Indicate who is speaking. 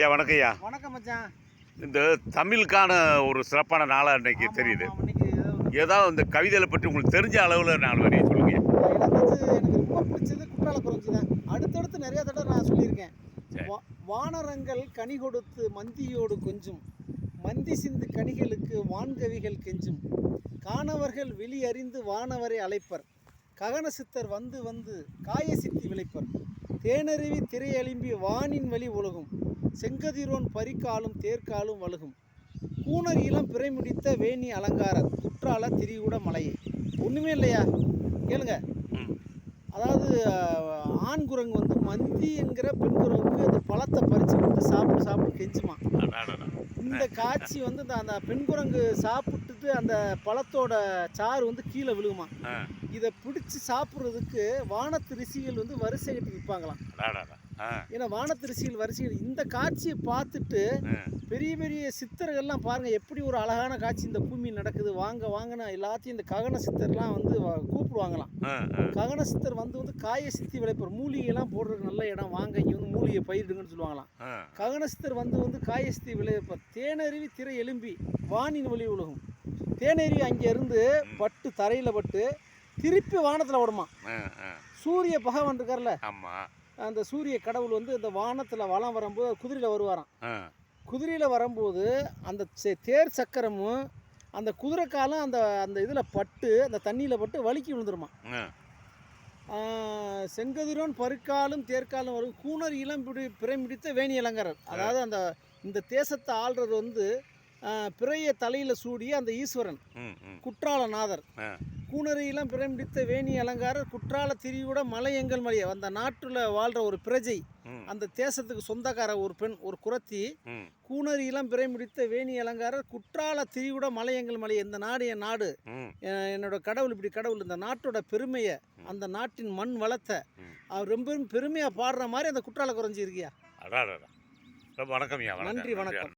Speaker 1: ஐயா வணக்கம் ஐயா.
Speaker 2: வணக்கம் மச்சான்.
Speaker 1: இந்த தமிழுக்கான ஒரு சிறப்பான நாளாக இன்னைக்கு தெரியுது. ஏதாவது இந்த கவிதைகளை பற்றி உங்களுக்கு தெரிஞ்ச அளவில் 4 வரி சொல்லுங்க.
Speaker 2: எனக்கு ரொம்ப பிடிச்சது குற்றால குறிஞ்சி தான். அடுத்தடுத்து நிறைய தடவை நான் சொல்லியிருக்கேன். வானரங்கள் கனி கொடுத்து மந்தியோடு கொஞ்சும், மந்தி சிந்து கனிகளுக்கு வான்கவிகள் கெஞ்சும், காணவர்கள் வெளியறிந்து வானவரை அழைப்பர், ககன சித்தர் வந்து வந்து காய சித்தி விளைப்பர், தேனருவி திரையெலும்பி வானின் வழி ஒழுகும், செங்கதிரோன் பரிக்காலும் தேர்காலும் வழுகும், கூணர் இளம் பிறை முடித்த வேணி அலங்காரர் குற்றால திரிகூட மலையை. ஒன்றுமே இல்லையா, கேளுங்க. அதாவது ஆண் குரங்கு வந்து மந்தி என்கிற பெண் குரங்குக்கு அந்த பழத்தை பறித்து கொடுத்து சாப்பிட்டு கெஞ்சுமா. இந்த காட்சி வந்து அந்த பெண் குரங்கு சாப்பிட்டுட்டு அந்த பழத்தோட சாறு வந்து கீழே விழுகுமா. இதை பிடிச்சி சாப்பிட்றதுக்கு வானத்து ரிஷிகள் வந்து வரிசை கட்டி நிற்பாங்களாம். ஏன்னா வானத்து ரிஷிகள் வரிசைகள் இந்த காட்சியை பார்த்துட்டு பெரிய பெரிய சித்தர்கள்லாம் பாருங்கள் எப்படி ஒரு அழகான காட்சி இந்த பூமியில் நடக்குது, வாங்க வாங்கினா எல்லாத்தையும் இந்த ககன சித்தர்லாம் வந்து கூப்பிடுவாங்களாம். ககன சித்தர் வந்து காய சித்தி விளைப்பர், மூலிகைலாம் போடுறதுக்கு நல்ல இடம், வாங்க இங்கே வந்து மூலிகை பயிரிடுங்கன்னு சொல்லுவாங்களாம். ககன சித்தர் வந்து காய சித்தி விளைப்பர், தேனருவி திரை எலும்பி வானின் வழி உலகும், தேனருவி அங்கேருந்து பட்டு தரையில் பட்டு திருப்பி வானத்தில் விடுமா. சூரிய பகவான் இருக்கார்ல, அந்த சூரிய கடவுள் வந்து இந்த வானத்தில் வளம் வரும்போது குதிரையில் வருவாராம். குதிரையில் வரும்போது அந்த தேர் சக்கரமும் அந்த குதிரை காலம் அந்த அந்த இதில் பட்டு அந்த தண்ணியில் பட்டு வலிக்கி விழுந்துருமா. செங்கதிரோன் பருக்காலும் தேர்காலும் வரும், கூணர் இளம் பிறை முடித்த வேணி அலங்காரர். அதாவது அந்த இந்த தேசத்தை ஆள்றது வந்து பிறைய தலையில் சூடிய அந்த ஈஸ்வரன் குற்றாலநாதர். கூணரியிலம் பிறை முடித்த வேணி அலங்காரர் குற்றால திரிகூட மலை எங்கள் மலையை. அந்த நாட்டில் வாழ்கிற ஒரு பிரஜை, அந்த தேசத்துக்கு சொந்தக்கார ஒரு பெண், ஒரு குரத்தி, கூணரியிலம் பிறை முடித்த வேணி அலங்காரர் குற்றால திரிகூட மலை எங்கள் மலையை. இந்த நாடு என் நாடு, என்னோட கடவுள், இப்படி கடவுள், இந்த நாட்டோட பெருமையை, அந்த நாட்டின் மண் வளத்தை அவர் ரொம்ப பெருமையாக பாடுற மாதிரி அந்த குற்றால குறிஞ்சி இருக்கியா.
Speaker 1: வணக்கம்.
Speaker 2: நன்றி, வணக்கம்.